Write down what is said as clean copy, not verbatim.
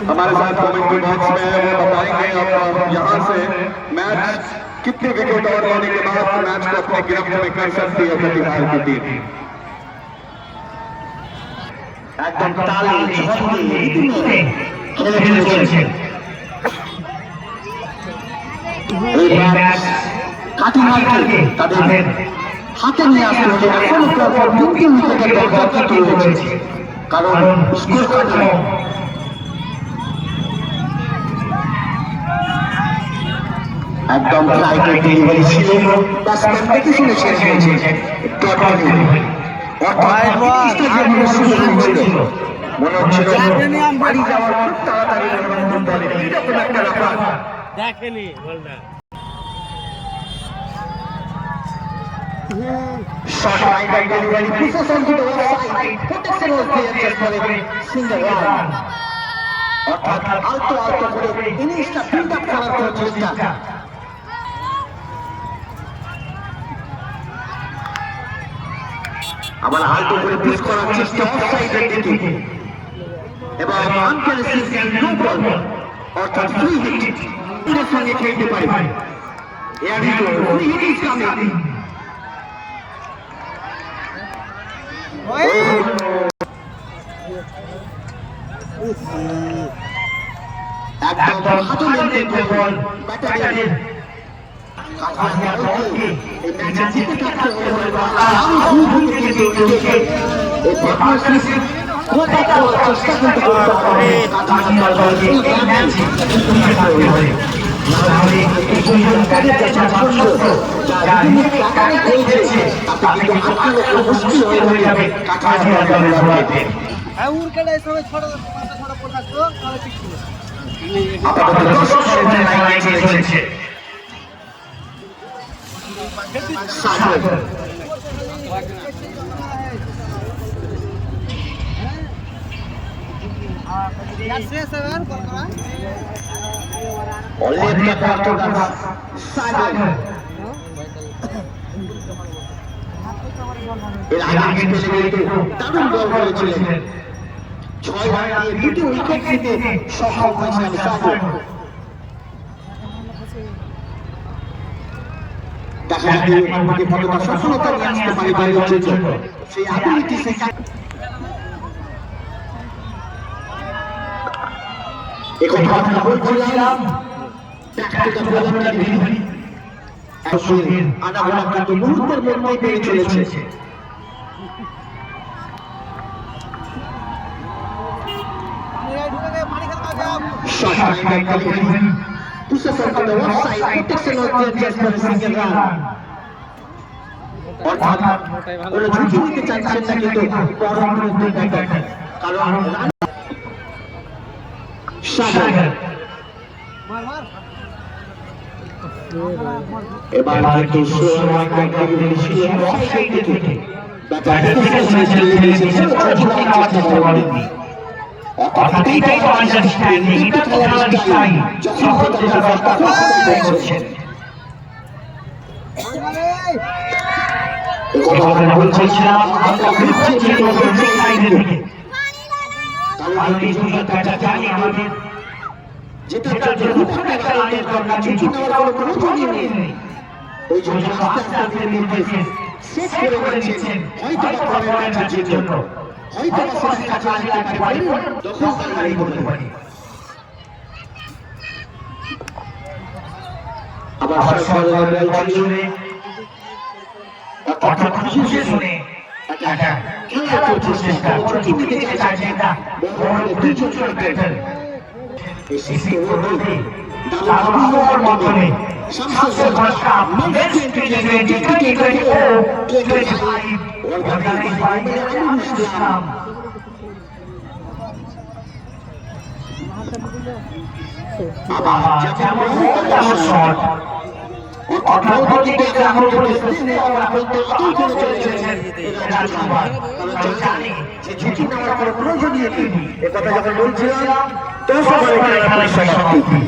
हमारे साथ commentary box में बताएंगे अब यहाँ से मैच कितने विकेट और लेने के बाद मैच को अपने गिरफ्त में कर सकती है प्रतिहार की टीम। একদম তালে ঝড়ে রিদমে খেলে চলেছে এই ম্যাচ কাটিমারকে তাদের হাতে নিয়ে আসতে হলে এখনো পরপর 3টি উইকেটের দরকার কিন্তু রয়েছে, কারণ স্কোর কার্ডে একদম ফ্লাইটের ডেলিভারি ছিল, ব্যাটসম্যান দেখে শুনে শেষ হয়েছে ডট ডেলিভারি। মনে হচ্ছিল বাড়ি যাওয়ার খুব তাড়াতাড়ি এরকম একটা ব্যাপার দেখেনি বলটা short line by delivery pushes on to the offside, protection was there just for a single run. অর্থাৎ আলতো আলতো করে ইনিংসটা বিল্ড আপ করার কোনো চেষ্টা। আবার আলতো করে পুশ করার চেষ্টা অফসাইডের দিকে এবং আনপ্রেসিডেন্ট নো বল অর্থাৎ ফ্রি হিট এর সঙ্গে খেলতে পারে। এর ফ্রি হিট ইজ কামিং। একদম হাতে লেগে বল ব্যাটারের কাঠারিয়া বলকে এই ম্যাচে জিতে থাকতে হবে। আর দুই উইকেট চলছে এই পার্টনারশিপ কোটা করার চেষ্টা কিন্তু করতে হবে কাঠারিয়া বলকে এই ম্যাচে জিতে থাকতে হবে। নাহলে এই সুযোগটাকে চেষ্টা করছো যা রিমিট কাটারে খেলছে তাতে কিন্তু আটকানো খুব মুশকিল হয়ে যাবে কাঠারিয়া বলের হাতে। উড় কেটে সবাই ছোট ছোট পড়ে থাকতো তাহলে ঠিক ছিল। আপাতত 10 ওভারে লাইনে চলছে সাগর অলিভিয়া পর্তুগাস সাগর এর আগে কিন্তু দারুণ বল করেছিলেন, 6 রান দিয়ে 2টি উইকেট নিতে সক্ষম হয়েছিলেন সাগর। দেখা যাবে আমাকে কতটা সফলতা নিয়ে আসতে পারে বাইরের জন্য সেই অ্যাবিলিটি সে এখন কথা বলছিলাম ট্যাকটিক্যাল বোলারদের ডেলিভারি আসলে আনাগোনা কিন্তু মুহূর্তের মধ্যেই বেড়ে চলেছে। Shot by delivery pushes on to the offside, protection was there just for a single run. অর্থাৎ ওরা ঝুঁকি নিতে চাইছেন না কিন্তু পরম বিরুদ্ধে ব্যাটার, কারণ সাগর এবার কিন্তু স্লো রান বাই ডেলিভারি ছিল অফসাইড থেকে ব্যাটার থেকে চলে গেছে ঝুঁকি নেওয়ার চেষ্টা করেননি। অর্থাৎ এইটাই তো আন্ডারস্ট্যান্ডিং, এটা তো খেলার স্টাইল, যখন যেটা দরকার তখন করছেন। কথা বলছিলাম আমরা ঘুরছি যেটা হচ্ছে সাইডের দিকে, কারণ এই সুযোগটা জানি আমাদের যেটা জন্য খুব একটা রানের দরকার, ঝুঁকি নেওয়ার কোনো প্রয়োজনই নেই। ওই জন্য আস্তে আস্তে মধ্যে সেট করে রেখেছেন হয়তো বা পরের ম্যাচের জন্য, হয়তো বা শেষ কাছে আসতে পারেন দখলদারি করতে পারে। আবার সরকারের বল চলে অর্থাৎ খুশি শুনে একটা খেলা করছে চেষ্টা ঝুঁকি নিতে চাইছে না বড় দুজন ব্যাটার এই সিস্টেমে দারুণ আবহাওয়ার মাধ্যমে শামসুল বাদশা নেক্সট টি20 ও 25 organized by Amin Islam আবার যেমন শট অর্থাৎ দিকে এখন পরিস্থিতি আমরা বলতে আদৌ করে চলেছেন রাজকুমার, কারণ জানি যে ঝুঁকি নেওয়ার কোনো প্রয়োজনই নেই। একথা যখন বলছিলাম 10 ওভারে খেলার সমাপ্তি।